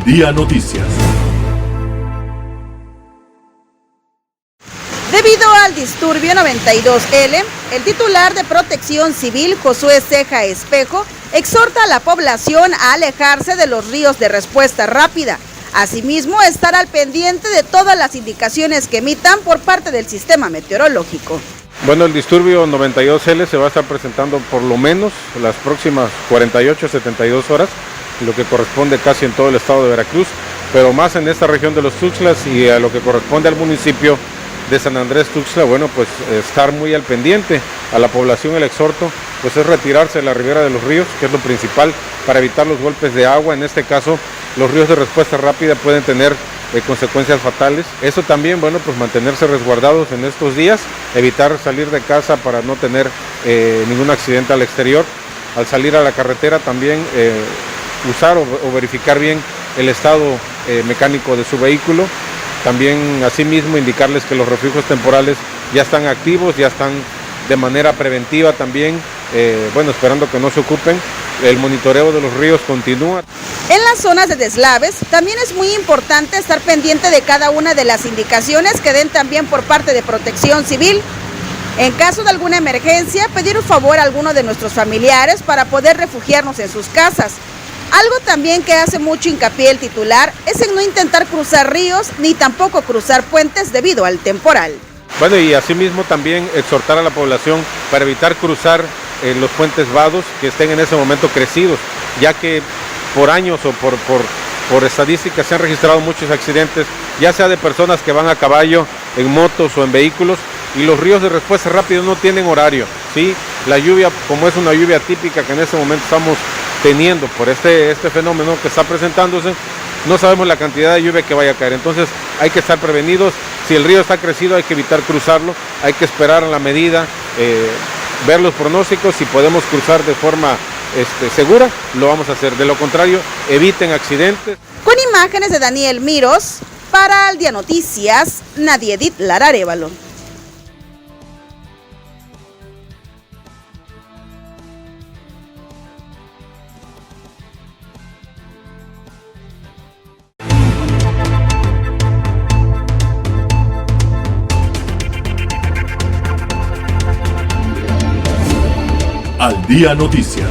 Día Noticias. Debido al disturbio 92L, el titular de Protección Civil, Josué Ceja Espejo, exhorta a la población a alejarse de los ríos de respuesta rápida. Asimismo, estar al pendiente de todas las indicaciones que emitan por parte del sistema meteorológico. Bueno, el disturbio 92L se va a estar presentando por lo menos las próximas 48 a 72 horas, lo que corresponde casi en todo el estado de Veracruz, pero más en esta región de los Tuxtlas y a lo que corresponde al municipio de San Andrés Tuxtla. Bueno, pues estar muy al pendiente. A la población el exhorto pues es retirarse de la ribera de los ríos, que es lo principal para evitar los golpes de agua. En este caso, los ríos de respuesta rápida pueden tener consecuencias fatales. Eso también, bueno, pues mantenerse resguardados en estos días, evitar salir de casa para no tener ningún accidente al exterior. Al salir a la carretera también usar o verificar bien el estado mecánico de su vehículo. También asimismo indicarles que los refugios temporales ya están activos, ya están de manera preventiva también, bueno, esperando que no se ocupen. El monitoreo de los ríos continúa. En las zonas de deslaves también es muy importante estar pendiente de cada una de las indicaciones que den también por parte de Protección Civil. En caso de alguna emergencia, pedir un favor a alguno de nuestros familiares para poder refugiarnos en sus casas. Algo también que hace mucho hincapié el titular es en no intentar cruzar ríos ni tampoco cruzar puentes debido al temporal. Bueno, y asimismo también exhortar a la población para evitar cruzar los puentes vados que estén en ese momento crecidos, ya que por años o por estadísticas se han registrado muchos accidentes, ya sea de personas que van a caballo, en motos o en vehículos, y los ríos de respuesta rápida no tienen horario, ¿sí? La lluvia, como es una lluvia típica que en este momento estamos teniendo por este fenómeno que está presentándose, no sabemos la cantidad de lluvia que vaya a caer, entonces hay que estar prevenidos. Si el río está crecido hay que evitar cruzarlo, hay que esperar a la medida, ver los pronósticos. Si podemos cruzar de forma segura, lo vamos a hacer. De lo contrario, eviten accidentes. Con imágenes de Daniel Miros, para el Día Noticias, Nadiedit Lararévalo. Al Día Noticias.